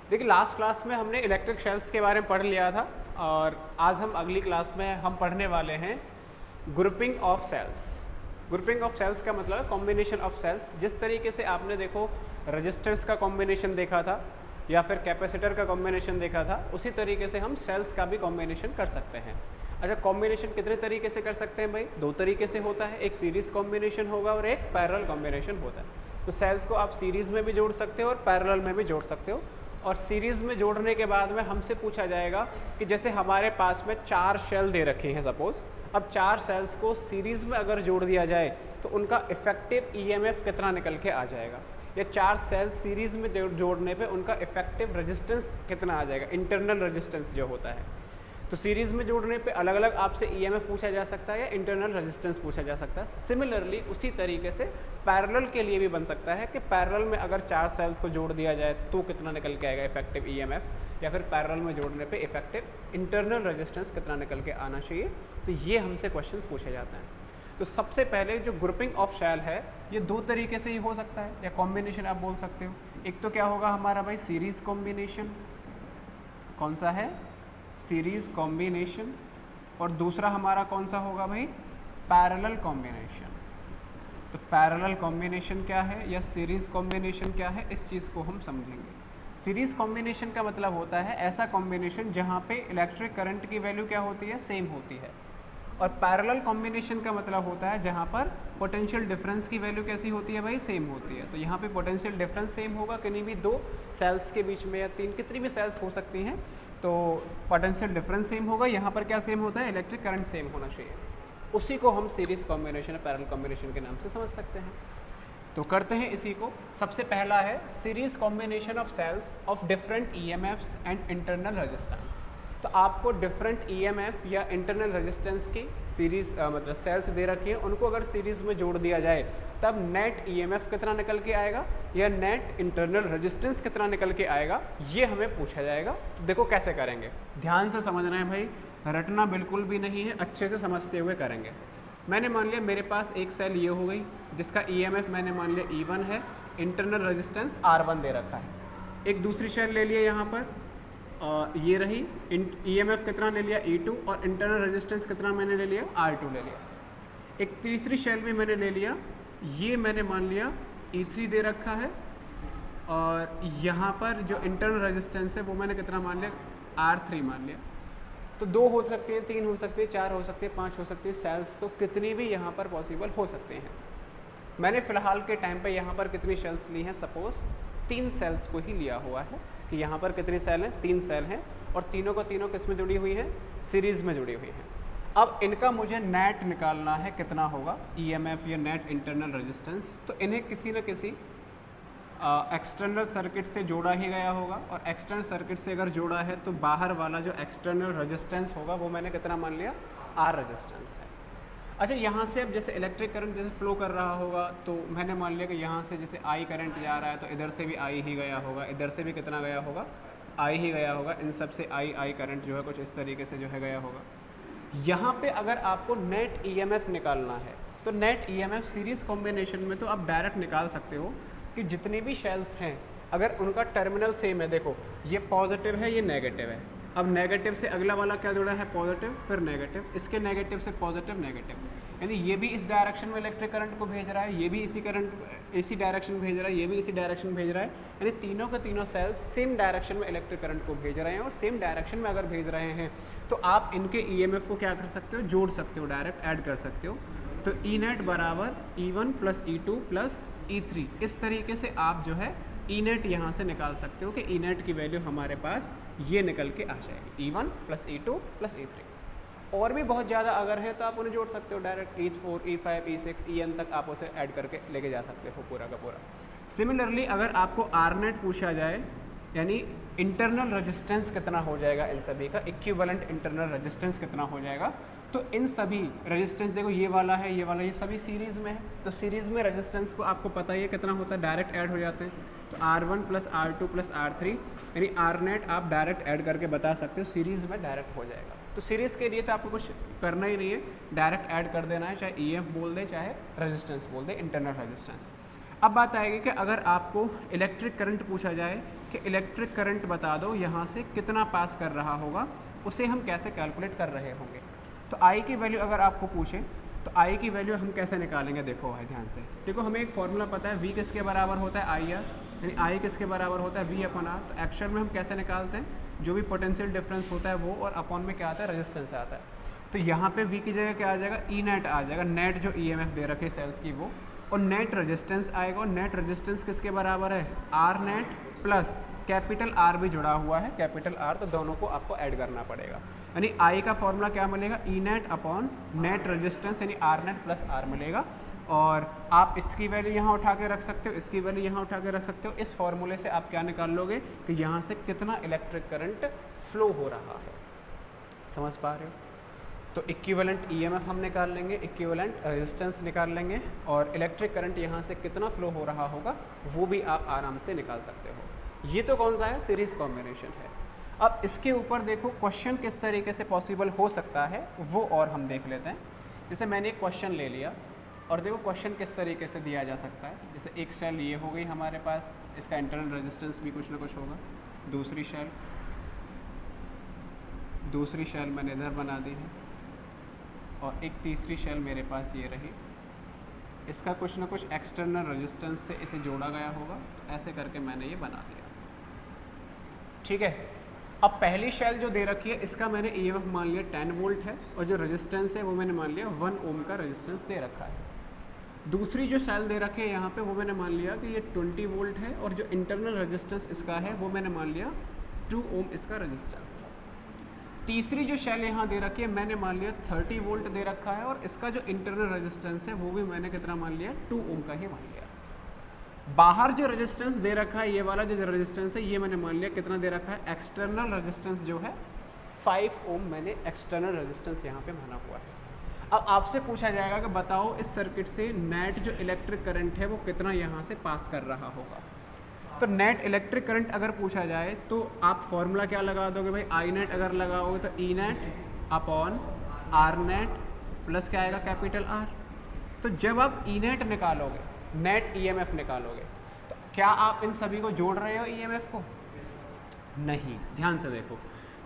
देखिए last class में हमने इलेक्ट्रिक शेल्स के बारे में पढ़ लिया था और आज हम अगली क्लास में हम पढ़ने वाले हैं grouping of cells. Grouping of cells का मतलब है कॉम्बिनेशन ऑफ सेल्स। जिस तरीके से आपने देखो रजिस्टर्स का कॉम्बिनेशन देखा था या फिर कैपेसिटर का कॉम्बिनेशन देखा था, उसी तरीके से हम सेल्स का भी कॉम्बिनेशन कर सकते हैं। अच्छा, कॉम्बिनेशन कितने तरीके से कर सकते हैं भाई? दो तरीके से होता है, एक सीरीज़ कॉम्बिनेशन होगा और एक पैरेलल कॉम्बिनेशन होता है। तो सेल्स को आप सीरीज़ में भी जोड़ सकते हो और पैरेलल में भी जोड़ सकते हो। और सीरीज़ में जोड़ने के बाद में हमसे पूछा जाएगा कि जैसे हमारे पास में 4 शेल दे रखे हैं सपोज़, अब 4 सेल्स को सीरीज़ में अगर जोड़ दिया जाए तो उनका इफेक्टिव ईएमएफ कितना निकल के आ जाएगा, या 4 सेल सीरीज़ में जोड़ने पे उनका इफेक्टिव रेजिस्टेंस कितना आ जाएगा, इंटरनल रेजिस्टेंस जो होता है। तो सीरीज़ में जोड़ने पे अलग अलग आपसे ईएमएफ पूछा जा सकता है या इंटरनल रेजिस्टेंस पूछा जा सकता है। सिमिलरली उसी तरीके से पैरेलल के लिए भी बन सकता है कि पैरेलल में अगर 4 सेल्स को जोड़ दिया जाए तो कितना निकल के आएगा इफेक्टिव ईएमएफ, या फिर पैरेलल में जोड़ने पे इफेक्टिव इंटरनल रेजिस्टेंस कितना निकल के आना चाहिए। तो ये हमसे क्वेश्चंस पूछे जाते हैं। तो सबसे पहले जो ग्रुपिंग ऑफ शेल है ये 2 तरीके से ही हो सकता है या कॉम्बिनेशन आप बोल सकते हो। एक तो क्या होगा हमारा भाई सीरीज़ कॉम्बिनेशन, कौन सा है, सीरीज़ कॉम्बिनेशन, और दूसरा हमारा कौन सा होगा भाई, पैरेलल कॉम्बिनेशन। तो पैरेलल कॉम्बिनेशन क्या है या सीरीज़ कॉम्बिनेशन क्या है, इस चीज़ को हम समझेंगे। सीरीज़ कॉम्बिनेशन का मतलब होता है ऐसा कॉम्बिनेशन जहाँ पे इलेक्ट्रिक करंट की वैल्यू क्या होती है, सेम होती है। और पैरेलल कॉम्बिनेशन का मतलब होता है जहाँ पर पोटेंशियल डिफरेंस की वैल्यू कैसी होती है भाई, सेम होती है। तो यहाँ पे पोटेंशियल डिफरेंस सेम होगा, कहीं भी 2 सेल्स के बीच में या 3, कितनी भी सेल्स हो सकती हैं, तो पोटेंशियल डिफरेंस सेम होगा। यहाँ पर क्या सेम होता है, इलेक्ट्रिक करंट सेम होना चाहिए। उसी को हम सीरीज़ कॉम्बिनेशन या पैरेलल कॉम्बिनेशन के नाम से समझ सकते हैं। तो करते हैं इसी को। सबसे पहला है series combination of cells of different EMFs and internal resistance. तो आपको डिफरेंट ईएमएफ या इंटरनल रेजिस्टेंस की सीरीज़ मतलब सेल्स दे रखी है, उनको अगर सीरीज़ में जोड़ दिया जाए तब नेट ईएमएफ कितना निकल के आएगा या नेट इंटरनल रेजिस्टेंस कितना निकल के आएगा, ये हमें पूछा जाएगा। तो देखो कैसे करेंगे, ध्यान से समझना है भाई, रटना बिल्कुल भी नहीं है, अच्छे से समझते हुए करेंगे। मैंने मान लिया मेरे पास एक सेल ये हो गई जिसका ईएमएफ मैंने मान लिया E1 है, इंटरनल रेजिस्टेंस R1 दे रखा है। एक दूसरी सेल ले लिया यहाँ पर, ये रही, ईएमएफ कितना ले लिया E2 और इंटरनल रेजिस्टेंस कितना मैंने ले लिया, R2 ले लिया। एक तीसरी शेल भी मैंने ले लिया, ये मैंने मान लिया E3 दे रखा है, और यहाँ पर जो इंटरनल रेजिस्टेंस है वो मैंने कितना मान लिया, R3 मान लिया। तो 2 हो सकते हैं, 3 हो सकते हैं, 4 हो सकते हैं, 5 हो सकते हैं, सेल्स तो कितनी भी यहाँ पर पॉसिबल हो सकते हैं। मैंने फ़िलहाल के टाइम पे यहाँ पर कितनी सेल्स ली हैं, सपोज़ 3 सेल्स को ही लिया हुआ है कि यहाँ पर कितनी सेल हैं, 3 सेल हैं, और तीनों को तीनों किस में जुड़ी हुई हैं, सीरीज़ में जुड़ी हुई हैं। अब इनका मुझे नेट निकालना है, कितना होगा ईएमएफ या नेट इंटरनल रेजिस्टेंस। तो इन्हें किसी न किसी एक्सटर्नल सर्किट से जोड़ा ही गया होगा, और एक्सटर्नल सर्किट से अगर जोड़ा है तो बाहर वाला जो एक्सटर्नल रेजिस्टेंस होगा वो मैंने कितना मान लिया, R रेजिस्टेंस है। अच्छा, यहाँ से अब जैसे इलेक्ट्रिक करंट जैसे फ्लो कर रहा होगा तो मैंने मान लिया कि यहाँ से जैसे I करंट जा रहा है तो इधर से भी I ही गया होगा, इधर से भी कितना गया होगा, I ही गया होगा। इन सब से I करंट जो है कुछ इस तरीके से जो है गया होगा। यहाँ पे अगर आपको नेट ईएमएफ निकालना है तो नेट ईएमएफ सीरीज़ कॉम्बिनेशन में तो आप डायरेक्ट निकाल सकते हो कि जितनी भी शेल्स हैं अगर उनका टर्मिनल सेम है, देखो ये पॉजिटिव है, ये नेगेटिव है। अब नेगेटिव से अगला वाला क्या जुड़ा है, पॉजिटिव, फिर नेगेटिव, इसके नेगेटिव से पॉजिटिव, नेगेटिव, यानी ये भी इस डायरेक्शन में इलेक्ट्रिक करंट को भेज रहा है, ये भी इसी डायरेक्शन भेज रहा है, ये भी इसी डायरेक्शन भेज रहा है, यानी तीनों के तीनों सेल्स सेम डायरेक्शन में इलेक्ट्रिक करंट को भेज रहे हैं। और सेम डायरेक्शन में अगर भेज रहे हैं तो आप इनके ईएमएफ को क्या कर सकते हो, जोड़ सकते हो, डायरेक्ट ऐड कर सकते हो। तो ई नेट बराबर E1 plus E2 plus E3, इस तरीके से आप जो है ई नेट यहाँ से निकाल सकते हो कि ई नेट की वैल्यू हमारे पास ये निकल के आ जाएगी, E1 plus E2 plus E3। और भी बहुत ज़्यादा अगर है तो आप उन्हें जोड़ सकते हो direct, E4, E5, E6, En तक आप उसे ऐड करके लेके जा सकते हो पूरा का पूरा। सिमिलरली अगर आपको R नेट पूछा जाए, यानी इंटरनल रेजिस्टेंस कितना हो जाएगा इन सभी का, इक्विवेलेंट इंटरनल रेजिस्टेंस कितना हो जाएगा, तो इन सभी रेजिस्टेंस देखो ये वाला है, ये वाला, ये सभी सीरीज़ में है। तो सीरीज़ में रेजिस्टेंस को आपको पता ही है कितना होता है, डायरेक्ट ऐड हो जाते हैं। तो R1 plus R2 plus R3, यानी R नेट आप डायरेक्ट ऐड करके बता सकते हो, सीरीज़ में डायरेक्ट हो जाएगा। तो सीरीज़ के लिए तो आपको कुछ करना ही नहीं है, डायरेक्ट ऐड कर देना है, चाहे EF बोल दे चाहे रेजिस्टेंस बोल दे, इंटरनल रेजिस्टेंस। अब बात आएगी कि अगर आपको इलेक्ट्रिक करंट पूछा जाए कि इलेक्ट्रिक करंट बता दो यहाँ से कितना पास कर रहा होगा, उसे हम कैसे कैलकुलेट कर रहे होंगे। तो आई की वैल्यू अगर आपको पूछें तो आई की वैल्यू हम कैसे निकालेंगे, देखो भाई ध्यान से देखो, हमें एक फॉर्मूला पता है, वी किसके बराबर होता है आई आर, यानी आई किसके बराबर होता है वी अपॉन आर। तो एक्चुअल में हम कैसे निकालते हैं, जो भी पोटेंशियल डिफरेंस होता है वो, और अपॉन में क्या आता है, रेजिस्टेंस आता है। तो यहाँ पे वी की जगह क्या आ जाएगा, ई नेट आ जाएगा, नेट जो ईएमएफ दे रखे सेल्स की वो, और नेट रेजिस्टेंस आएगा, और नेट रेजिस्टेंस किसके बराबर है, R net plus capital R भी जुड़ा हुआ है, कैपिटल आर, तो दोनों को आपको ऐड करना पड़ेगा। यानी आई का फॉर्मूला क्या मिलेगा, ई नेट अपॉन नेट रेजिस्टेंस यानी आर नेट प्लस आर मिलेगा। और आप इसकी वैल्यू यहाँ उठा के रख सकते हो, इसकी वैल्यू यहाँ उठा के रख सकते हो। इस फॉर्मूले से आप क्या निकाल लोगे कि यहाँ से कितना इलेक्ट्रिक करंट फ्लो हो रहा है, समझ पा रहे हो। तो इक्विवेलेंट ईएमएफ हम निकाल लेंगे, इक्विवेलेंट रेजिस्टेंस निकाल लेंगे, और इलेक्ट्रिक करंट यहाँ से कितना फ्लो हो रहा होगा वो भी आप आराम से निकाल सकते हो। ये तो कौन सा है, सीरीज कॉम्बिनेशन है। अब इसके ऊपर देखो क्वेश्चन किस तरीके से पॉसिबल हो सकता है वो और हम देख लेते हैं। जैसे मैंने एक क्वेश्चन ले लिया और देखो क्वेश्चन किस तरीके से दिया जा सकता है। जैसे एक शेल ये हो गई हमारे पास, इसका इंटरनल रेजिस्टेंस भी कुछ ना कुछ होगा, दूसरी शेल मैंने इधर बना दी है, और एक तीसरी शेल मेरे पास ये रही, इसका कुछ ना कुछ एक्सटर्नल रेजिस्टेंस से इसे जोड़ा गया होगा। तो ऐसे करके मैंने ये बना दिया, ठीक है। अब पहली शेल जो दे रखी है इसका मैंने ईएमएफ मान लिया 10 वोल्ट है, और जो रेजिस्टेंस है वो मैंने मान लिया 1 ओम का रेजिस्टेंस दे रखा है। दूसरी जो सेल दे रखी है यहाँ पे वो मैंने मान लिया कि ये 20 वोल्ट है, और जो इंटरनल रेजिस्टेंस इसका है वो मैंने मान लिया 2 ओम इसका रेजिस्टेंस है। तीसरी जो शेल यहाँ दे रखी है मैंने मान लिया 30 वोल्ट दे रखा है, और इसका जो इंटरनल रेजिस्टेंस है वो भी मैंने कितना मान लिया, 2 ओम का ही मान लिया। बाहर जो रेजिस्टेंस दे रखा है, ये वाला जो रेजिस्टेंस है ये मैंने मान लिया कितना दे रखा है, एक्सटर्नल रेजिस्टेंस जो है 5 ओम मैंने एक्सटर्नल रेजिस्टेंस यहाँ पे माना हुआ है। अब आपसे पूछा जाएगा कि बताओ इस सर्किट से नेट जो इलेक्ट्रिक करंट है वो कितना यहाँ से पास कर रहा होगा। तो नेट इलेक्ट्रिक करंट अगर पूछा जाए तो आप फॉर्मूला क्या लगा दोगे भाई, आई नेट अगर लगाओगे तो E net upon R net plus क्या आएगा, कैपिटल आर। तो जब आप ई नेट निकालोगे, नेट ईएमएफ निकालोगे, तो क्या आप इन सभी को जोड़ रहे हो ईएमएफ को, नहीं। ध्यान से देखो,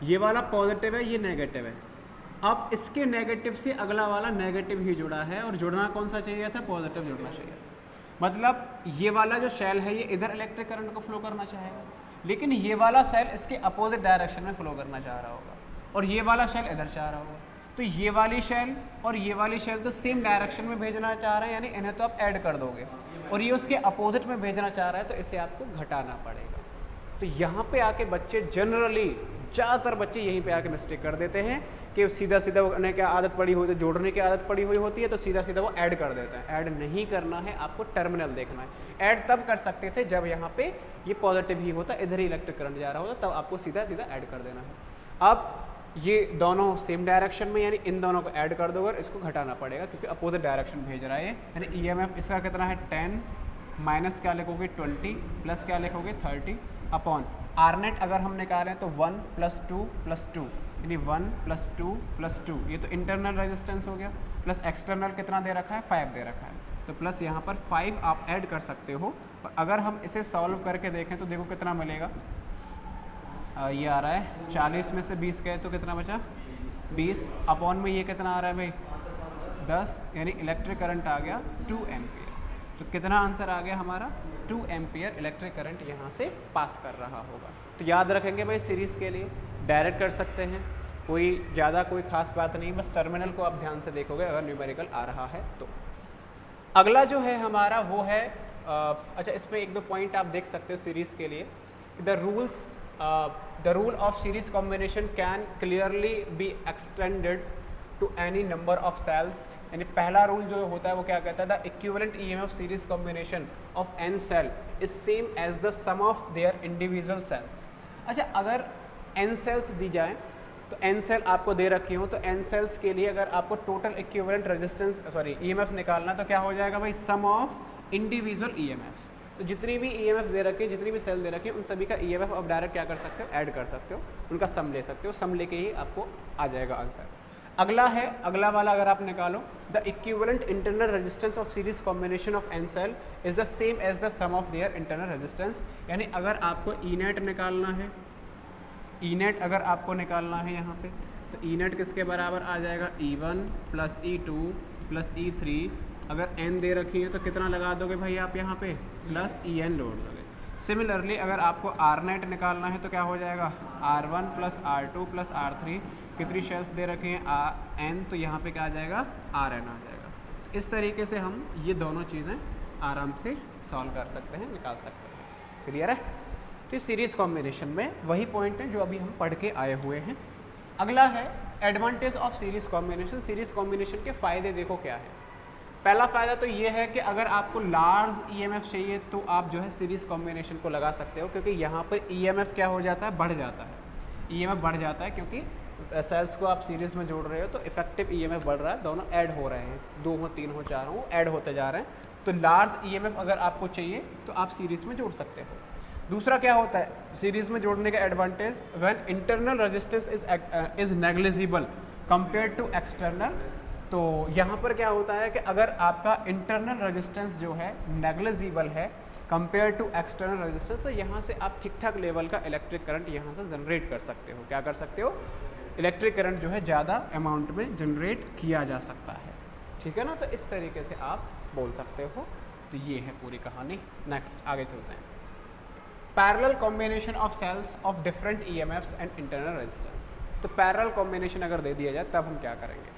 ये वाला पॉजिटिव है, ये नेगेटिव है। अब इसके नेगेटिव से अगला वाला नेगेटिव ही जुड़ा है, और जुड़ना कौन सा चाहिए था, पॉजिटिव जुड़ना चाहिए। मतलब ये वाला जो शेल है ये इधर इलेक्ट्रिक करंट को फ्लो करना चाहेगा, लेकिन ये वाला शेल इसके अपोजिट डायरेक्शन में फ्लो करना चाह रहा होगा, और ये वाला शेल इधर चाह रहा होगा। तो ये वाली शेल और ये वाली शेल तो सेम डायरेक्शन में भेजना चाह रहे हैं, यानी इन्हें तो आप ऐड कर दोगे, और ये उसके अपोजिट में भेजना चाह रहा है, तो इसे आपको घटाना पड़ेगा। तो यहाँ पे आके बच्चे जनरली, ज़्यादातर बच्चे यहीं पे आके मिस्टेक कर देते हैं कि सीधा सीधा उन्हें क्या आदत पड़ी हुई, तो जोड़ने की आदत पड़ी हुई होती है, तो सीधा सीधा वो ऐड कर देते हैं। ऐड नहीं करना है, आपको टर्मिनल देखना है। ऐड तब कर सकते थे जब यहाँ पे ये पॉजिटिव ही होता, इधर ही इलेक्ट्रिक करंट जा रहा होता, तब आपको सीधा सीधा ऐड कर देना है। अब ये दोनों सेम डायरेक्शन में, यानी इन दोनों को ऐड कर दो, और इसको घटाना पड़ेगा क्योंकि अपोजिट डायरेक्शन भेज रहा है। यानी ईएमएफ इसका कितना है 10 माइनस क्या लिखोगे 20 प्लस क्या लिखोगे 30 अपॉन आर नेट अगर हम निकालें तो 1 + 2 + 2, यानी 1 + 2 + 2, ये तो इंटरनल रेजिस्टेंस हो गया, प्लस एक्सटर्नल कितना दे रखा है 5 दे रखा है, तो प्लस यहाँ पर 5 आप ऐड कर सकते हो। और अगर हम इसे सॉल्व करके देखें तो देखो कितना मिलेगा, ये आ रहा है 40 में से 20 गए तो कितना बचा 20, अपॉन में ये कितना आ रहा है भाई 10, यानी इलेक्ट्रिक करंट आ गया 2 एम्पियर। तो कितना आंसर आ गया हमारा 2 एम्पियर इलेक्ट्रिक करंट यहाँ से पास कर रहा होगा। तो याद रखेंगे भाई सीरीज़ के लिए डायरेक्ट कर सकते हैं, कोई ज़्यादा कोई खास बात नहीं, बस टर्मिनल को आप ध्यान से देखोगे अगर न्यूमेरिकल आ रहा है तो। अगला जो है हमारा वो है अच्छा, इसमें 1-2 पॉइंट आप देख सकते हो सीरीज़ के लिए। The rule of series combination can clearly be extended to any number of cells। यानी पहला रूल जो होता है वो क्या कहता है, the equivalent EMF series combination of n cell is same as the sum of their individual cells। अच्छा, अगर n cells दी जाए तो n सेल आपको दे रखी हो, तो n सेल्स के लिए अगर आपको टोटल इक्विवेलेंट रेजिस्टेंस EMF निकालना तो क्या हो जाएगा भाई, सम ऑफ इंडिविजुअल EMFs। तो जितनी भी EMF दे रखी है, जितनी भी सेल दे रखी है, उन सभी का EMF आप डायरेक्ट क्या कर सकते हो, ऐड कर सकते हो, उनका सम ले सकते हो, सम लेके ही आपको आ जाएगा आंसर। अगला है, अगला वाला अगर आप निकालो, the equivalent internal resistance of series combination of N cell is the same as the sum of their internal resistance. यानी अगर आपको ई नेट निकालना है, ई नेट अगर आपको निकालना है यहाँ पे, तो ई नेट किसके बराबर आ जाएगा, E1 plus E2 plus E3। अगर n दे रखी है तो कितना लगा दोगे भाई आप यहाँ पे, प्लस En जोड़ दोगे। सिमिलरली अगर आपको आर नेट निकालना है तो क्या हो जाएगा, R1 plus R2 plus R3। कितनी शेल्स दे रखे हैं n, तो यहाँ पे क्या आ जाएगा, Rn आ जाएगा। इस तरीके से हम ये दोनों चीज़ें आराम से सॉल्व कर सकते हैं, निकाल सकते हैं। क्लियर है? तो सीरीज़ कॉम्बिनेशन में वही पॉइंट है जो अभी हम पढ़ के आए हुए हैं। अगला है advantage of series combination. Series combination के फ़ायदे देखो क्या है। पहला फ़ायदा तो ये है कि अगर आपको लार्ज ईएमएफ चाहिए तो आप जो है सीरीज़ कॉम्बिनेशन को लगा सकते हो, क्योंकि यहाँ पर ईएमएफ क्या हो जाता है, बढ़ जाता है। ईएमएफ बढ़ जाता है क्योंकि सेल्स को आप सीरीज़ में जोड़ रहे हो तो इफेक्टिव ईएमएफ बढ़ रहा है, दोनों ऐड हो रहे हैं, 2 हो 3 हो 4 हो, ऐड होते जा रहे हैं। तो लार्ज ईएमएफ अगर आपको चाहिए तो आप सीरीज़ में जोड़ सकते हो। दूसरा क्या होता है सीरीज़ में जोड़ने का advantage, when internal resistance is negligible compare to external. तो यहाँ पर क्या होता है कि अगर आपका इंटरनल रेजिस्टेंस जो है नेग्लिजिबल है कंपेयर टू एक्सटर्नल रेजिस्टेंस, तो यहाँ से आप ठीक ठाक लेवल का इलेक्ट्रिक करंट यहाँ से जनरेट कर सकते हो। क्या कर सकते हो, इलेक्ट्रिक करंट जो है ज़्यादा अमाउंट में जनरेट किया जा सकता है। ठीक है ना, तो इस तरीके से आप बोल सकते हो। तो ये है पूरी कहानी। नेक्स्ट आगे चलते हैं। Parallel combination of cells of different EMFs and internal resistance. तो पैरेलल कॉम्बिनेशन अगर दे दिया जाए तब हम क्या करेंगे,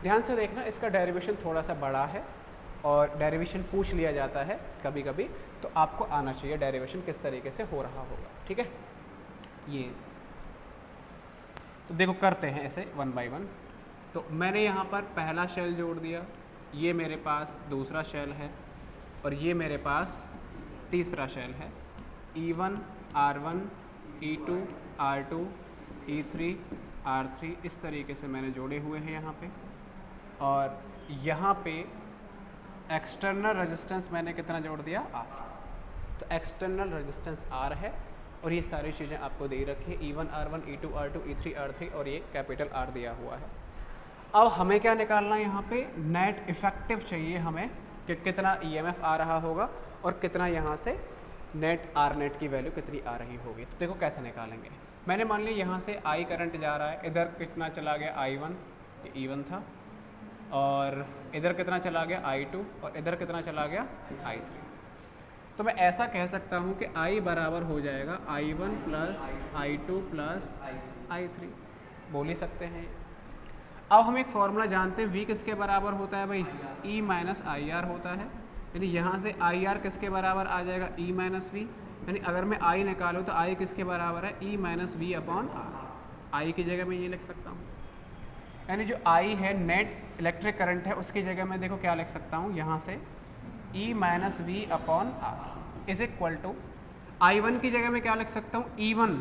ध्यान से देखना। इसका डेरिवेशन थोड़ा सा बड़ा है और डेरिवेशन पूछ लिया जाता है कभी कभी, तो आपको आना चाहिए डेरिवेशन किस तरीके से हो रहा होगा। ठीक है, ये तो देखो करते हैं ऐसे 1 बाय 1। तो मैंने यहाँ पर पहला शेल जोड़ दिया, ये मेरे पास दूसरा शेल है और ये मेरे पास तीसरा शेल है। E1 R1 E2 R2 E3 R3 इस तरीके से मैंने जोड़े हुए हैं यहाँ पे। और यहाँ पे एक्सटर्नल रेजिस्टेंस मैंने कितना जोड़ दिया, R। तो एक्सटर्नल रेजिस्टेंस R है और ये सारी चीज़ें आपको दे रखी है, E1 R1 E2 R2 E3 R3 और ये कैपिटल R दिया हुआ है। अब हमें क्या निकालना है, यहाँ पे नेट इफेक्टिव चाहिए हमें कि कितना ईएमएफ आ रहा होगा और कितना यहाँ से नेट आर नेट की वैल्यू कितनी आ रही होगी। तो देखो कैसे निकालेंगे। मैंने मान लिया यहाँ से I करंट जा रहा है, इधर कितना चला गया I1, ये E1 था, और इधर कितना चला गया I2 और इधर कितना चला गया I3। तो मैं ऐसा कह सकता हूँ कि I बराबर हो जाएगा I1 plus I2 plus I3, बोल ही सकते हैं। अब हम एक फॉर्मूला जानते हैं, V किसके बराबर होता है भाई, E माइनस IR होता है। यानी यहाँ से IR किसके बराबर आ जाएगा, E माइनस वी। यानी अगर मैं I निकालूँ तो I किसके बराबर है, E minus V upon R। I की जगह मैं ये लिख सकता हूँ, यानी जो I है नेट इलेक्ट्रिक करंट है, उसकी जगह मैं देखो क्या लिख सकता हूँ, यहाँ से E minus V upon R is equal to I1 की जगह मैं क्या लिख सकता हूँ, E1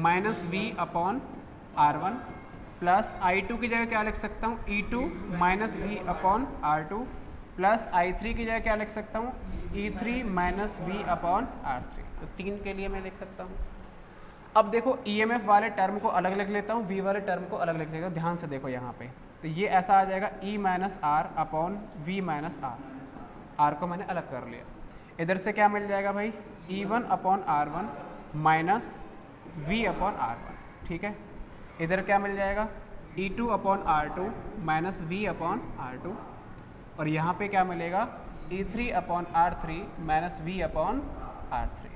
minus V upon R1 plus I2 की जगह क्या लिख सकता हूँ, E2 minus V upon R2 plus I3 की जगह क्या लिख सकता हूँ, E3 minus V upon R3। तो 3 के लिए मैं लिख सकता हूँ। अब देखो EMF वाले टर्म को अलग लिख लेता हूँ, V वाले टर्म को अलग लिख लेता हूँ। ध्यान से देखो यहाँ पे, तो ये ऐसा आ जाएगा E minus R upon V minus R। R को मैंने अलग कर लिया। इधर से क्या मिल जाएगा भाई, E1 upon R1 minus V upon R1। ठीक है, इधर क्या मिल जाएगा, E2 upon R2 minus V upon R2, और यहाँ पे क्या मिलेगा, E3 upon R3 minus V upon R3।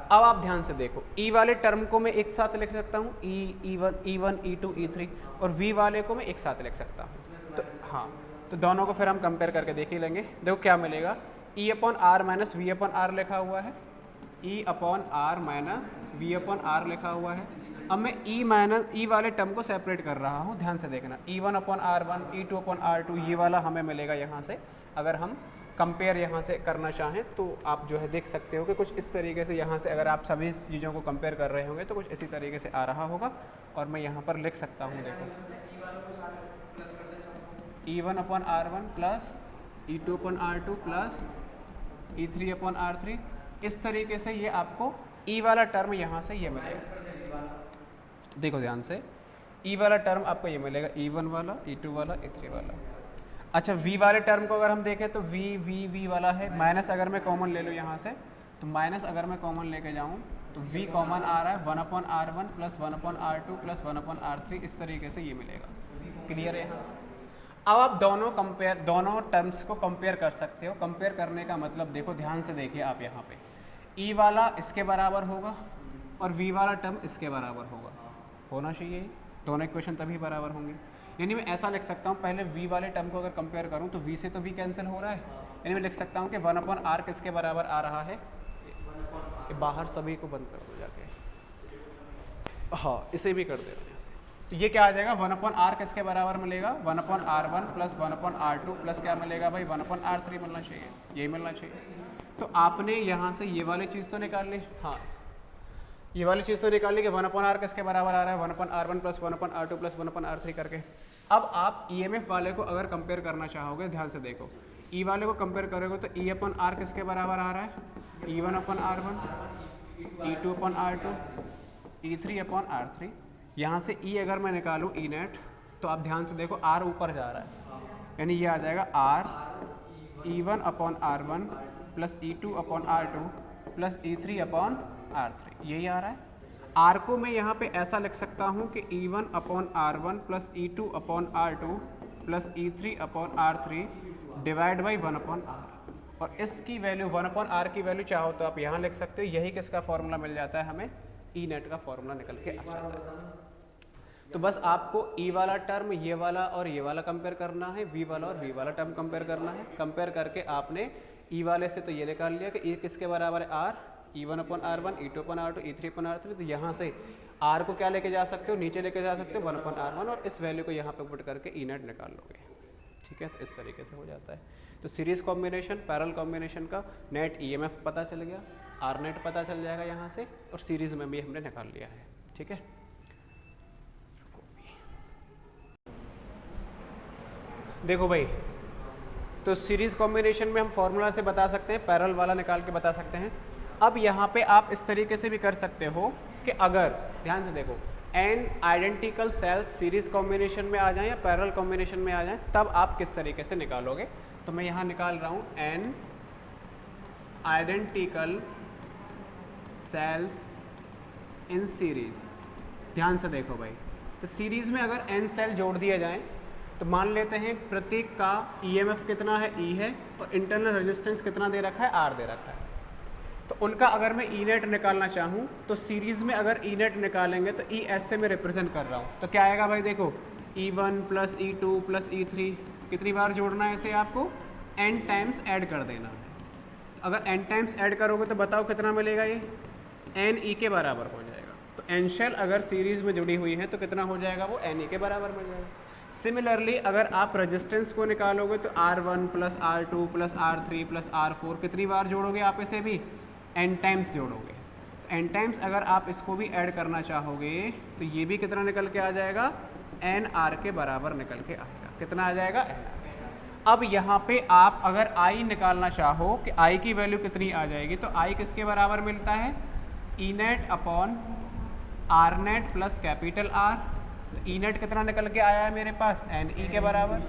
अब आप ध्यान से देखो, E वाले टर्म को मैं एक साथ लिख सकता हूँ, E1 E2 E3, और V वाले को मैं एक साथ लिख सकता हूँ। तो हाँ, तो दोनों को फिर हम कंपेयर करके देख ही लेंगे। देखो क्या मिलेगा, E upon R minus V upon R लिखा हुआ है, E upon R minus V upon R लिखा हुआ है। अब मैं E वाले टर्म को सेपरेट कर रहा हूँ, ध्यान से देखना। E1 upon R1 E2 upon R2 ये वाला हमें मिलेगा यहाँ से। अगर हम कंपेयर यहाँ से करना चाहें तो आप जो है देख सकते हो कि कुछ इस तरीके से यहाँ से अगर आप सभी चीज़ों को कंपेयर कर रहे होंगे तो कुछ इसी तरीके से आ रहा होगा। और मैं यहाँ पर लिख सकता हूँ, देखो E1 upon R1 plus E2 upon R2 plus E3 upon R3। इस तरीके से ये आपको E वाला टर्म यहाँ से ये मिलेगा। देखो ध्यान से, ई वाला टर्म आपको ये मिलेगा, E1 वाला, E2 वाला, E3 वाला। अच्छा वी वाले टर्म को अगर हम देखें तो वी वाला है, माइनस अगर मैं कॉमन ले लूँ यहाँ से, तो माइनस अगर मैं कॉमन लेके जाऊँ तो v कॉमन आ रहा है 1/r1 plus 1/r2 plus 1/r3, इस तरीके से ये मिलेगा। क्लियर है यहाँ से? अब आप दोनों टर्म्स को कंपेयर कर सकते हो। कंपेयर करने का मतलब देखो, ध्यान से देखिए आप यहाँ पे, ई वाला इसके बराबर होगा और वी वाला टर्म इसके बराबर होना चाहिए, दोनों इक्वेशन तभी बराबर होंगी। यानी मैं ऐसा लिख सकता हूँ, पहले v वाले टर्म को अगर कंपेयर करूँ तो v से तो v कैंसिल हो रहा है, यानी मैं लिख सकता हूँ कि 1/r किसके बराबर आ रहा है, कि बाहर सभी को बंद कर दो जाके, हाँ इसे भी कर दे रहे हैं ऐसे, तो ये क्या आ जाएगा 1/r किसके बराबर मिलेगा, 1/r1 प्लस 1/r2 प्लस क्या मिलेगा भाई 1/r3 मिलना चाहिए, यही मिलना चाहिए। तो आपने यहाँ से ये वाली चीज़ तो निकाल ली, हाँ ये वाली चीज़ तो निकाल ली कि 1/r किसके बराबर आ रहा है 1/r1 plus 1/r2 plus 1/r3 करके। अब आप EMF वाले को अगर कंपेयर करना चाहोगे, ध्यान से देखो, E वाले को कंपेयर करोगे तो E/r किसके बराबर आ रहा है, E1/r1, E2/r2, E3/r3। यहाँ से E अगर मैं निकालूँ E नेट, तो आप ध्यान से देखो R ऊपर जा रहा है, यानी ये आ जाएगा R E1/r1 plus E2/r2 plus E3/r3, यही आ रहा है। R को मैं यहाँ पे ऐसा लिख सकता हूँ कि E1/r1 plus E2/r2 plus E3/r3 divide by 1/r, और इसकी वैल्यू 1/r की वैल्यू चाहो तो आप यहाँ लिख सकते हो। यही किसका फॉर्मूला मिल जाता है हमें, ई नेट का फॉर्मूला निकल के आ जाता है। तो बस आपको ई वाला टर्म ये वाला और ये वाला कंपेयर करना है, वी वाला और वी वाला टर्म कंपेयर करना है। कंपेयर करके आपने ई वाले से तो ये निकाल लिया कि ई किसके बराबर है, आर, E1/r1, E2/r2, E3/r3। तो यहाँ से R को क्या लेके जा सकते हो, नीचे लेके जा सकते हो 1/r1, और इस वैल्यू को यहाँ पे पुट करके ई नेट निकाल लोगे। ठीक है, तो इस तरीके से हो जाता है। तो सीरीज कॉम्बिनेशन, पैरेलल कॉम्बिनेशन का नेट EMF पता चल गया, R नेट पता चल जाएगा यहाँ से, और सीरीज में भी हमने निकाल लिया है। ठीक है, देखो भाई, तो सीरीज कॉम्बिनेशन में हम फॉर्मूला से बता सकते हैं, पैरेलल वाला निकाल के बता सकते हैं। अब यहाँ पे आप इस तरीके से भी कर सकते हो कि अगर, ध्यान से देखो, n identical sales series combination में आ जाएं या पैरेलल कॉम्बिनेशन में आ जाएं, तब आप किस तरीके से निकालोगे। तो मैं यहाँ निकाल रहा हूँ n identical cells in series. ध्यान से देखो भाई, तो सीरीज में अगर n सेल जोड़ दिया जाए तो मान लेते हैं प्रत्येक का EMF कितना है, E है, और इंटरनल रेजिस्टेंस कितना दे रखा है, R दे रखा है। तो उनका अगर मैं ई नेट निकालना चाहूँ तो सीरीज़ में अगर ई नेट निकालेंगे तो ई एस से मैं रिप्रेजेंट कर रहा हूँ, तो क्या आएगा भाई, देखो E1 plus E2 plus E3, कितनी बार जोड़ना है इसे, आपको n टाइम्स ऐड कर देना है। अगर n टाइम्स ऐड करोगे तो बताओ कितना मिलेगा, ये n e के बराबर हो जाएगा। तो n शेल अगर सीरीज़ में जुड़ी हुई है तो कितना हो जाएगा, वो n e के बराबर मिल जाएगा। सिमिलरली अगर आप रेजिस्टेंस को निकालोगे तो R1 plus R2 plus R3 plus R4, कितनी बार जोड़ोगे आप इसे भी, n टाइम्स जोड़ोगे। तो n टाइम्स अगर आप इसको भी ऐड करना चाहोगे तो ये भी कितना निकल के आ जाएगा, nr के बराबर निकल के आएगा। कितना आ जाएगा, nr। अब यहाँ पे आप अगर i निकालना चाहो कि i की वैल्यू कितनी आ जाएगी, तो i किसके बराबर मिलता है, E net upon R net plus capital R। तो ई नेट कितना निकल के आया है मेरे पास, एन ई के बराबर।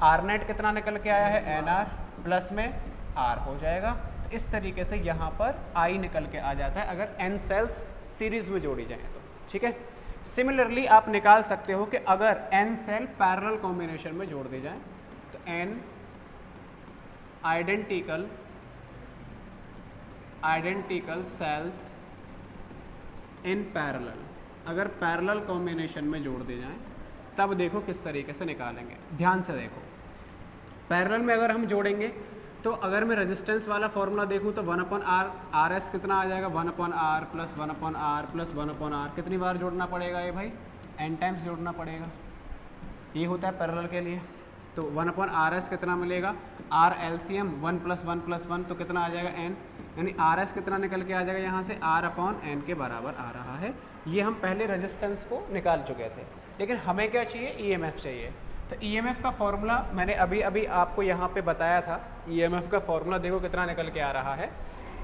आर नेट कितना निकल के आया है, एन आर, प्लस में आर हो जाएगा। तो इस तरीके से यहाँ पर आई निकल के आ जाता है अगर एन सेल्स सीरीज में जोड़ी जाए तो। ठीक है, सिमिलरली आप निकाल सकते हो कि अगर एन सेल पैरेलल कॉम्बिनेशन में जोड़ दी जाए तो N identical cells in parallel, अगर पैरेलल कॉम्बिनेशन में जोड़ दी जाए तब देखो किस तरीके से निकालेंगे। ध्यान से देखो, पैरेलल में अगर हम जोड़ेंगे तो अगर मैं रेजिस्टेंस वाला फॉर्मूला देखूं तो 1/r, RS कितना आ जाएगा, 1/r plus 1/r plus 1/r। कितनी बार जोड़ना पड़ेगा ये भाई, n टाइम्स जोड़ना पड़ेगा। ये होता है पैरेलल के लिए। तो 1/RS कितना मिलेगा, R LCM 1 प्लस 1 प्लस 1, तो कितना आ जाएगा n, यानी RS कितना निकल के आ जाएगा यहाँ से, R/n के बराबर आ रहा है। ये हम पहले रेजिस्टेंस को निकाल चुके थे, लेकिन हमें क्या चाहिए, EMF चाहिए। तो EMF का फॉर्मूला मैंने अभी आपको यहाँ पे बताया था। EMF का फॉर्मूला देखो कितना निकल के आ रहा है,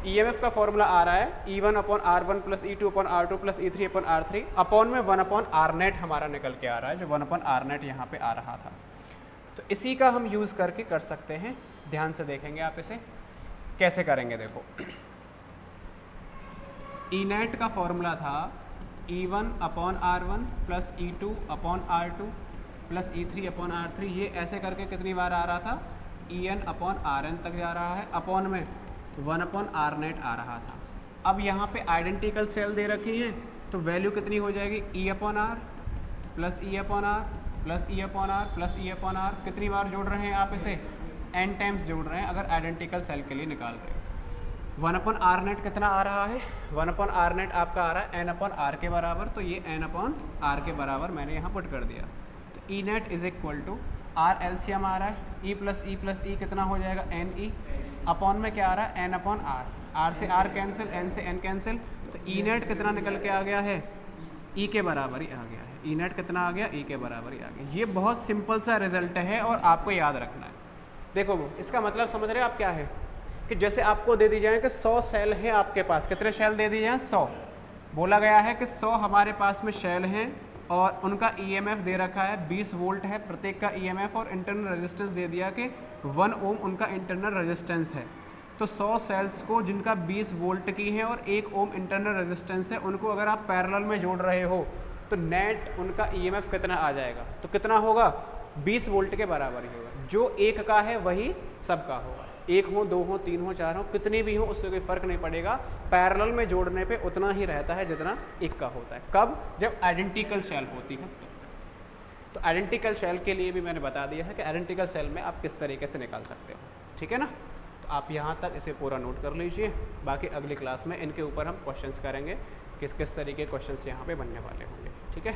EMF का फॉर्मूला आ रहा है E1/R1 plus E2/R2 plus E3/R3 upon में 1/R नेट हमारा निकल के आ रहा है, जो 1/R नेट यहाँ पे आ रहा था। तो इसी का हम यूज़ करके कर सकते हैं। ध्यान से देखेंगे आप इसे कैसे करेंगे। देखो E नेट का फॉर्मूला था E1/R1 plus E2/R2 plus E3/R3। ये ऐसे करके कितनी बार आ रहा था, En/Rn तक जा रहा है, अपॉन में 1/R नेट आ रहा था। अब यहाँ पे आइडेंटिकल सेल दे रखी हैं, तो वैल्यू कितनी हो जाएगी, E/R plus E/R plus E/R plus E/R। कितनी बार जोड़ रहे हैं आप इसे, n टाइम्स जोड़ रहे हैं अगर आइडेंटिकल सेल के लिए निकाल रहे हो। 1/R नेट कितना आ रहा है, 1/R नेट आपका आ रहा है n/R के बराबर, तो ये n/R के बराबर मैंने यहाँ पुट कर दिया। तो E net is equal to R LCM आ रहा है, E प्लस ई कितना हो जाएगा, NE, अपॉन में क्या आ रहा है, n/R। R से R कैंसिल, N से N कैंसिल, तो E नेट कितना निकल के आ गया है, E के बराबर ही आ गया है। E नेट कितना आ गया, E के बराबर ही आ गया। ये बहुत सिंपल सा रिजल्ट है और आपको याद रखना है। देखो इसका मतलब समझ रहे हो आप क्या है, कि जैसे आपको दे दी जाए कि 100 सेल हैं आपके पास, कितने सेल दे दिए हैं, 100। बोला गया है कि 100 हमारे पास में सेल हैं और उनका EMF दे रखा है 20 वोल्ट है प्रत्येक का EMF, और इंटरनल रेजिस्टेंस दे दिया कि 1 ओम उनका इंटरनल रेजिस्टेंस है। तो 100 सेल्स को जिनका 20 वोल्ट की है और 1 ओम इंटरनल रेजिस्टेंस है, उनको अगर आप पैरेलल में जोड़ रहे हो तो नेट उनका EMF कितना आ जाएगा, तो कितना होगा, 20 वोल्ट के बराबर ही होगा। जो एक का है वही सबका होगा, 1 हो 2 हो 3 हो 4 हो कितनी भी हो उससे कोई फ़र्क नहीं पड़ेगा, पैरेलल में जोड़ने पे उतना ही रहता है जितना एक का होता है। कब, जब आइडेंटिकल सेल होती है। तो आइडेंटिकल सेल के लिए भी मैंने बता दिया है कि आइडेंटिकल सेल में आप किस तरीके से निकाल सकते हो, ठीक है ना। तो आप यहाँ तक इसे पूरा नोट कर लीजिए, बाकी अगली क्लास में इनके ऊपर हम क्वेश्चंस करेंगे, किस किस तरीके के क्वेश्चंस यहाँ पे बनने वाले होंगे, ठीक है।